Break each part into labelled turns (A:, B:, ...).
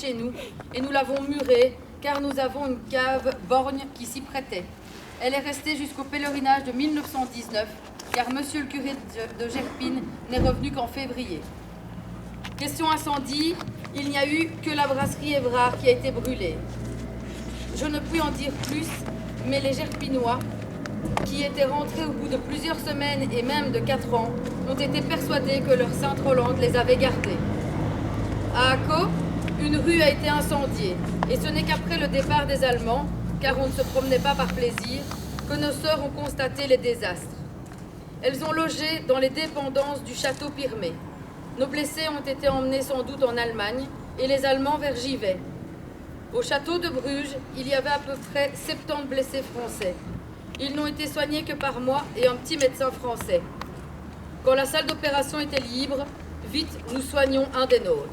A: chez nous et nous l'avons murée car nous avons une cave borgne qui s'y prêtait. Elle est restée jusqu'au pèlerinage de 1919 car monsieur le curé de Gerpine n'est revenu qu'en février. Question incendie, il n'y a eu que la brasserie Évrard qui a été brûlée. Je ne puis en dire plus, mais les Gerpinois, qui étaient rentrés au bout de plusieurs semaines et même de 4 ans, ont été persuadés que leur Sainte Rolande les avait gardés. À Acco, une rue a été incendiée, et ce n'est qu'après le départ des Allemands, car on ne se promenait pas par plaisir, que nos sœurs ont constaté les désastres. Elles ont logé dans les dépendances du château Pirmé. Nos blessés ont été emmenés sans doute en Allemagne, et les Allemands vers Givet. Au château de Bruges, il y avait à peu près 70 blessés français. Ils n'ont été soignés que par moi et un petit médecin français. Quand la salle d'opération était libre, vite nous soignions un des nôtres.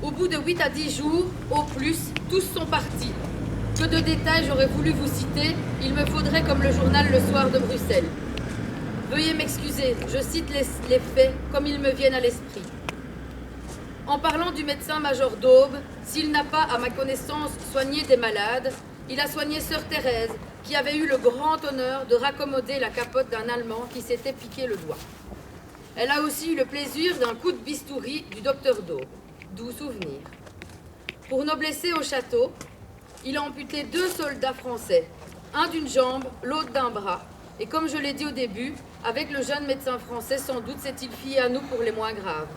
A: Au bout de 8 à 10 jours, au plus, tous sont partis. Que de détails j'aurais voulu vous citer, il me faudrait comme le journal Le Soir de Bruxelles. Veuillez m'excuser, je cite les faits comme ils me viennent à l'esprit. En parlant du médecin-major d'Aube, s'il n'a pas, à ma connaissance, soigné des malades, il a soigné sœur Thérèse, qui avait eu le grand honneur de raccommoder la capote d'un Allemand qui s'était piqué le doigt. Elle a aussi eu le plaisir d'un coup de bistouri du docteur d'Aube. Doux souvenir. Pour nos blessés au château, il a amputé 2 soldats français, un d'une jambe, l'autre d'un bras, et comme je l'ai dit au début, avec le jeune médecin français, sans doute s'est-il fié à nous pour les moins graves.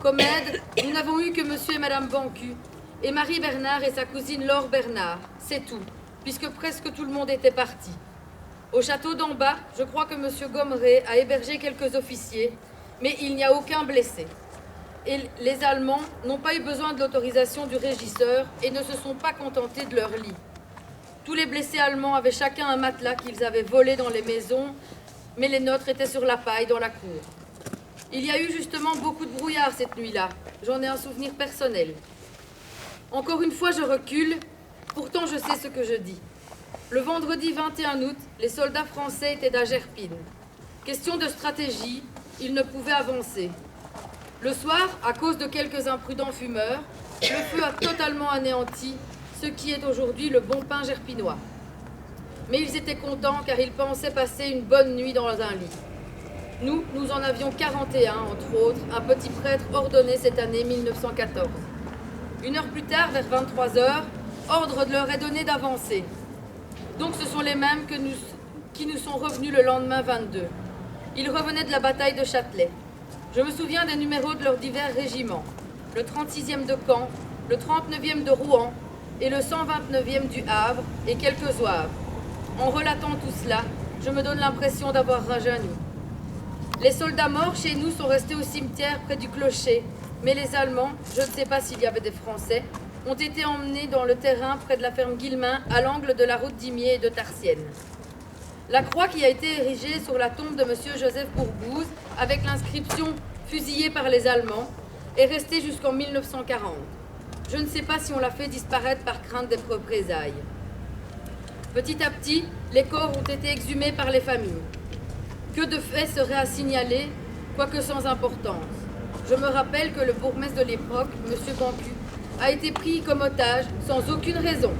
A: Comme aide, nous n'avons eu que monsieur et madame Bancu, et Marie Bernard et sa cousine Laure Bernard, c'est tout, puisque presque tout le monde était parti. Au château d'en bas, je crois que monsieur Gommeret a hébergé quelques officiers, mais il n'y a aucun blessé. Et les Allemands n'ont pas eu besoin de l'autorisation du régisseur et ne se sont pas contentés de leur lit. Tous les blessés allemands avaient chacun un matelas qu'ils avaient volé dans les maisons, mais les nôtres étaient sur la paille dans la cour. Il y a eu justement beaucoup de brouillard cette nuit-là. J'en ai un souvenir personnel. Encore une fois, je recule, pourtant je sais ce que je dis. Le vendredi 21 août, les soldats français étaient à Gerpine. Question de stratégie, ils ne pouvaient avancer. Le soir, à cause de quelques imprudents fumeurs, le feu a totalement anéanti ce qui est aujourd'hui le bon pain gerpinois. Mais ils étaient contents car ils pensaient passer une bonne nuit dans un lit. Nous en avions 41, entre autres, un petit prêtre ordonné cette année 1914. 1 heure plus tard, vers 23 heures, ordre leur est donné d'avancer. Donc ce sont les mêmes qui nous sont revenus le lendemain 22. Ils revenaient de la bataille de Châtelet. Je me souviens des numéros de leurs divers régiments. Le 36e de Caen, le 39e de Rouen et le 129e du Havre et quelques zouaves. En relatant tout cela, je me donne l'impression d'avoir rajeuni. Les soldats morts chez nous sont restés au cimetière près du clocher, mais les Allemands, je ne sais pas s'il y avait des Français, ont été emmenés dans le terrain près de la ferme Guillemin, à l'angle de la route d'Imier et de Tarsienne. La croix qui a été érigée sur la tombe de M. Joseph Bourbouze, avec l'inscription « Fusillé par les Allemands », est restée jusqu'en 1940. Je ne sais pas si on l'a fait disparaître par crainte des représailles. Petit à petit, les corps ont été exhumés par les familles. Que de faits seraient à signaler, quoique sans importance. Je me rappelle que le bourgmestre de l'époque, M. Bancu, a été pris comme otage sans aucune raison.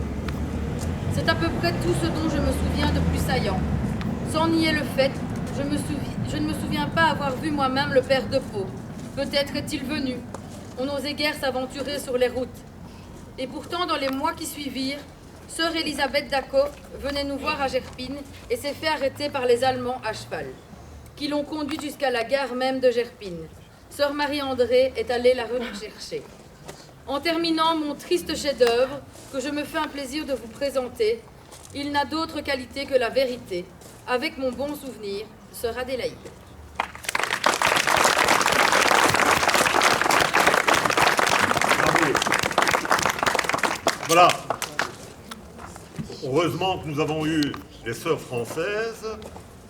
A: C'est à peu près tout ce dont je me souviens de plus saillant. Sans nier le fait, je ne me souviens pas avoir vu moi-même le père de Pau. Peut-être est-il venu. On n'osait guère s'aventurer sur les routes. Et pourtant, dans les mois qui suivirent, sœur Elisabeth d'Acco venait nous voir à Gerpine et s'est fait arrêter par les Allemands à cheval, qui l'ont conduite jusqu'à la gare même de Gerpine. Sœur Marie-André est allée la rechercher. En terminant mon triste chef-d'œuvre, que je me fais un plaisir de vous présenter, il n'a d'autre qualité que la vérité. Avec mon bon souvenir, sœur Adélaïde.
B: Bravo. Voilà. Heureusement que nous avons eu les sœurs françaises.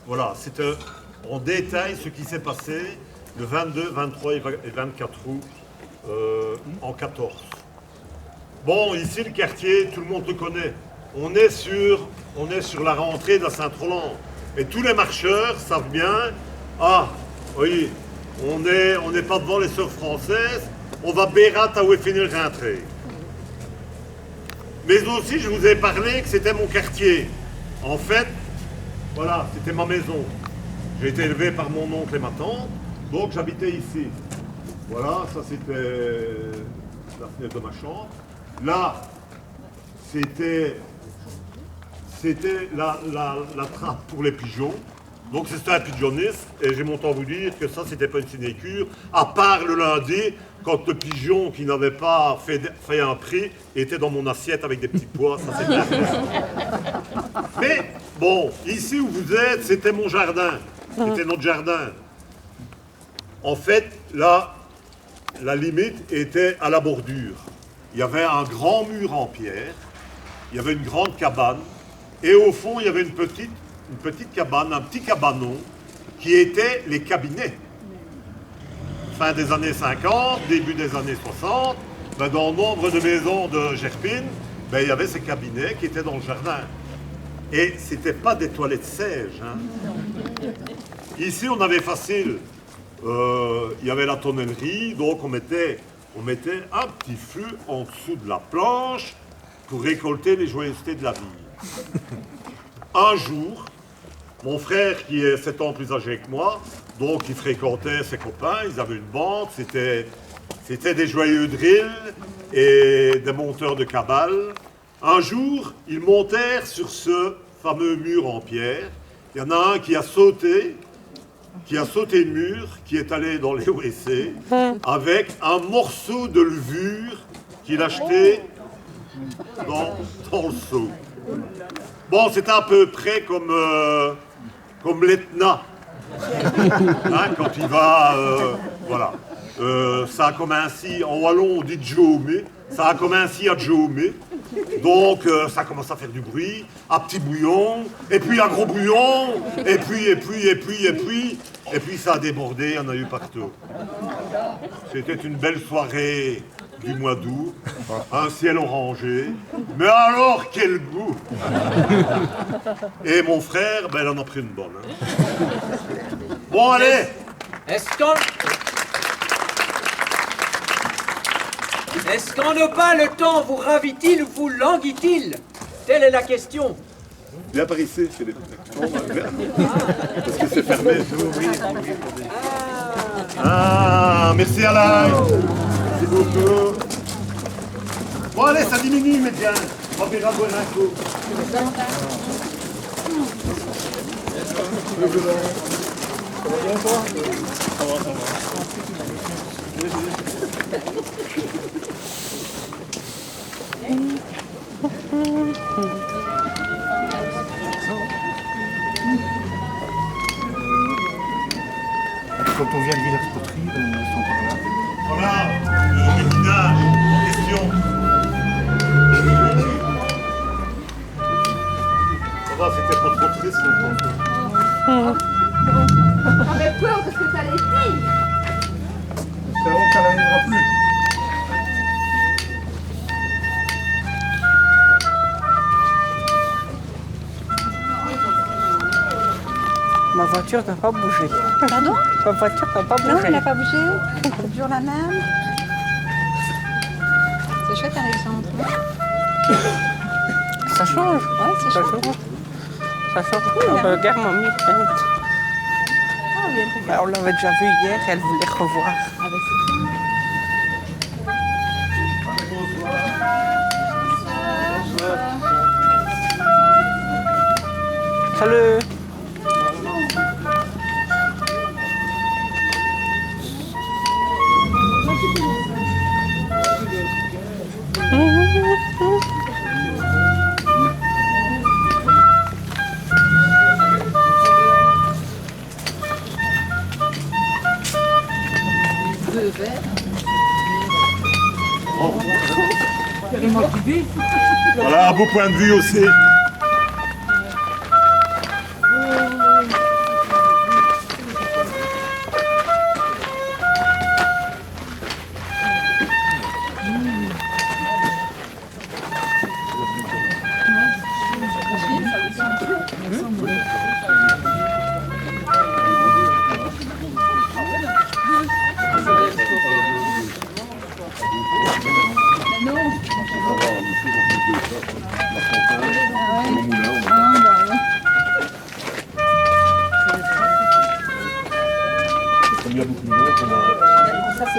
B: Voilà, c'était en détail ce qui s'est passé le 22, 23 et 24 août en 14. Bon, ici le quartier, tout le monde le connaît. On est sur la rentrée de la Sainte-Rolande. Et tous les marcheurs savent bien, ah, oui, on n'est pas devant les sœurs françaises, on va bérat à où est fini le rentrée. Mais aussi, je vous ai parlé que c'était mon quartier. En fait, voilà, c'était ma maison. J'ai été élevé par mon oncle et ma tante, donc j'habitais ici. Voilà, ça c'était la fenêtre de ma chambre. Là, c'était la trappe pour les pigeons. Donc c'était un pigeonniste, et j'ai mon temps à vous dire que ça, c'était pas une sinécure, à part le lundi, quand le pigeon qui n'avait pas fait un prix était dans mon assiette avec des petits pois, ça c'est bien. Mais bon, ici où vous êtes, c'était mon jardin, c'était notre jardin. En fait, là, la limite était à la bordure. Il y avait un grand mur en pierre, il y avait une grande cabane, et au fond, il y avait une petite cabane, un petit cabanon, qui était les cabinets. Fin des années 50, début des années 60, ben dans nombre de maisons de Gerpine, ben il y avait ces cabinets qui étaient dans le jardin. Et c'était pas des toilettes sèches. Hein. Ici, on avait facile. Il y avait la tonnellerie, donc on mettait un petit feu en dessous de la planche pour récolter les joyeusetés de la vie. Un jour, mon frère, qui est 7 ans plus âgé que moi, donc il fréquentait ses copains, ils avaient une bande, c'était des joyeux drills et des monteurs de cabales. Un jour, ils montèrent sur ce fameux mur en pierre. Il y en a un qui a sauté le mur, qui est allé dans les WC, avec un morceau de levure qu'il achetait dans le seau. Bon, c'était à peu près comme l'Etna. Hein, quand il va, voilà. Ça a commencé, en wallon on dit Djomé, ça a commencé à Djomé. Donc ça commence à faire du bruit, à petit bouillon, et puis à gros bouillon, et puis ça a débordé, il y en a eu partout. C'était une belle soirée du mois d'août, un ciel orangé, mais alors quel goût! Et mon frère, ben il en a pris une bonne. Hein. Bon allez!
C: Est-ce qu'en pas le temps vous ravit-il ou vous languit-il? Telle est la question.
B: Viens par ici, c'est les... Parce que c'est fermé, je vais ouvrir. Ah, merci Alain. Merci beaucoup. Bon allez, ça diminue, mais bien. On verra boire un coup. Ça va bien toi? Ça va.
D: Quand on vient de Villers-Poterie, ils sont par là.
B: Voilà, le ménage en question. Ça va, c'était pas trop triste le temps.
E: J'avais peur de ce que ça allait dire.
D: Espérons que ça n'arrivera plus.
F: Ma voiture n'a pas bougé.
E: Pardon?
F: Ma voiture n'a pas bougé.
E: Non, elle n'a pas bougé. C'est toujours la même. C'est chouette, Alexandre.
F: Ça change.
E: Ouais, c'est
F: Ça
E: chouette.
F: change. Ça change.
E: Oui, là.
F: Regarde, mamie.
E: Ah, oui, elle regarde.
F: On l'avait déjà vu hier, elle voulait revoir.
E: Ah, ben, c'est bien.
F: Salut.
B: Voilà, un beau point de vue aussi.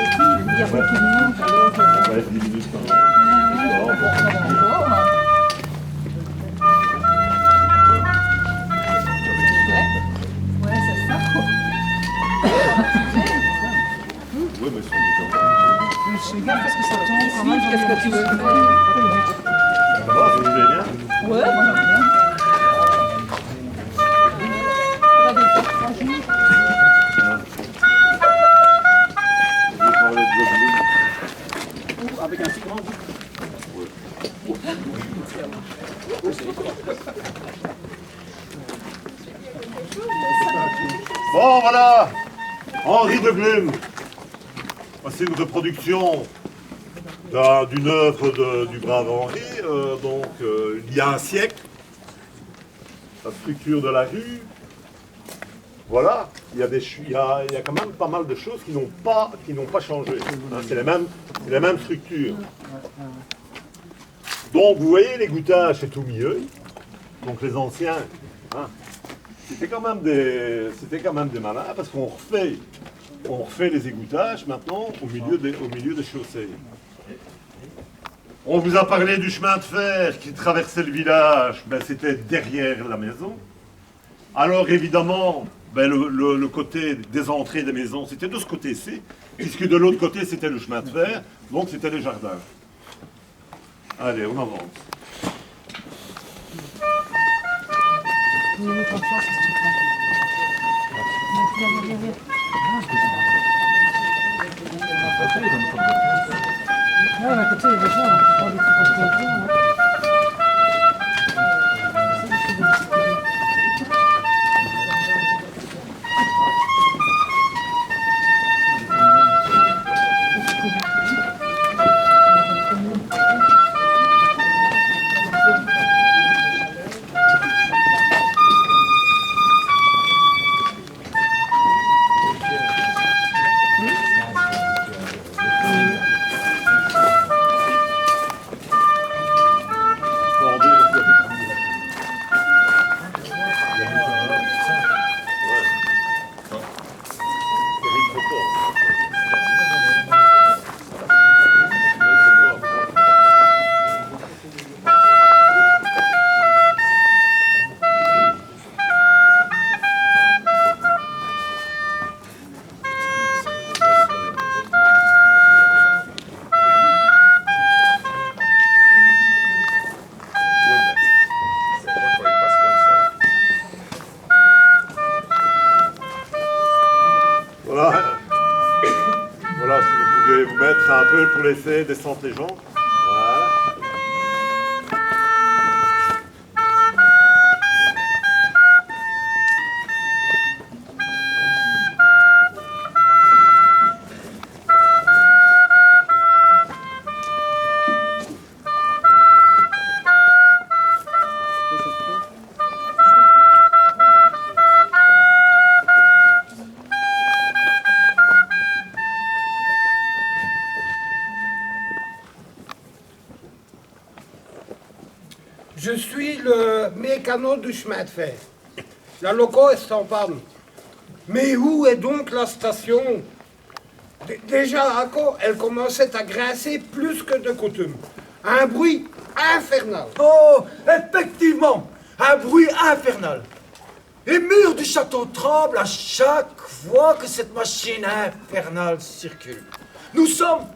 E: il y a beaucoup de monde, alors...
B: Ouais, 10 minutes.
E: Ouais, c'est ça.
B: Oui, mais c'est
E: Je regarde parce que ça tombe quand même. Qu'est-ce que tu veux?
B: Ça va, vous voulez bien?
E: Ouais, moi j'aime bien. Ça va des fois 3 jours.
B: Vous parlez de Guadeloupe.
C: Avec un citron.
B: Bon, voilà, Henri de Glume. Voici une reproduction d'une œuvre du brave Henri, il y a un siècle. La structure de la rue. Voilà, il y a quand même pas mal de choses qui n'ont pas changé. Hein, c'est les mêmes structures. Donc, vous voyez, les goutages, c'est au milieu. Donc, les anciens, hein, c'était quand même des malins, parce qu'on refait les égoutages maintenant au milieu des chaussées. On vous a parlé du chemin de fer qui traversait le village, ben, c'était derrière la maison. Alors évidemment, ben, le côté des entrées des maisons, c'était de ce côté-ci, puisque de l'autre côté, c'était le chemin de fer, donc c'était les jardins. Allez, on avance. Voilà, si vous pouvez vous mettre un peu pour laisser descendre les gens. Voilà.
G: Je suis le mécano du chemin de fer. La loco est en panne. Mais où est donc la station? Déjà, à quoi elle commençait à grincer plus que de coutume. Un bruit infernal.
H: Oh, effectivement, un bruit infernal. Les murs du château tremblent à chaque fois que cette machine infernale circule. Nous sommes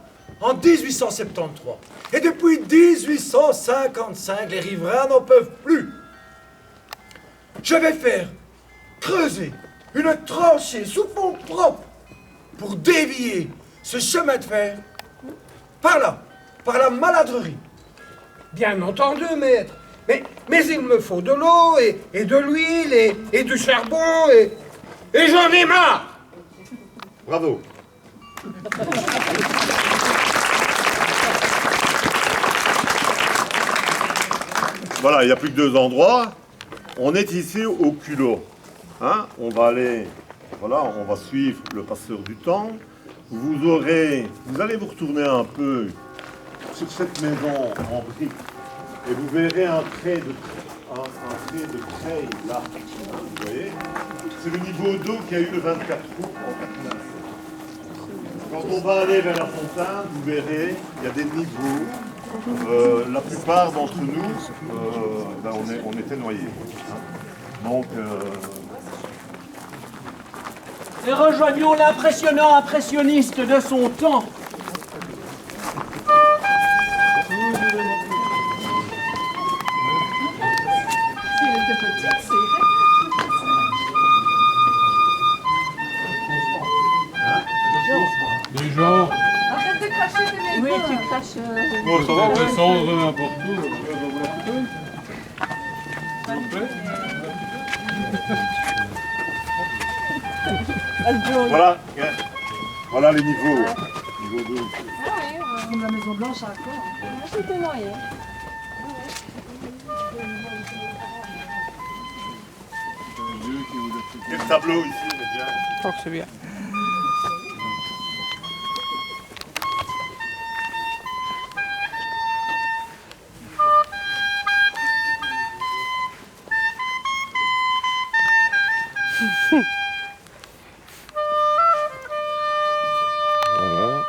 H: en 1873. Et depuis 1855, les riverains n'en peuvent plus. Je vais faire creuser une tranchée sous fond propre pour dévier ce chemin de fer par là, par la maladrerie.
G: Bien entendu, maître. Mais il me faut de l'eau et de l'huile et du charbon et j'en ai marre.
B: Bravo. Voilà, il n'y a plus que 2 endroits. On est ici au culot. Hein? On va aller, voilà, on va suivre le passeur du temps. Vous allez vous retourner un peu sur cette maison en briques et vous verrez un trait de treille là. Hein, vous voyez? C'est le niveau d'eau qu'il y a eu le 24 août en 1987. Quand on va aller vers la fontaine, vous verrez, il y a des niveaux. La plupart d'entre nous, on était noyés. Hein. Donc,
C: Et rejoignons l'impressionnant impressionniste de son temps.
E: Si elle était petite, c'est
I: Les gens,
E: arrête de cracher tes mégots. Oui, tu craches.
I: bon, ça va, descendre n'importe où.
B: voilà, voilà les niveaux. Niveau 2.
E: Comme la Maison Blanche à quoi? J'étais noyée.
B: Quel tableau ici, mais bien.
F: Je crois que c'est bien.
B: Voilà.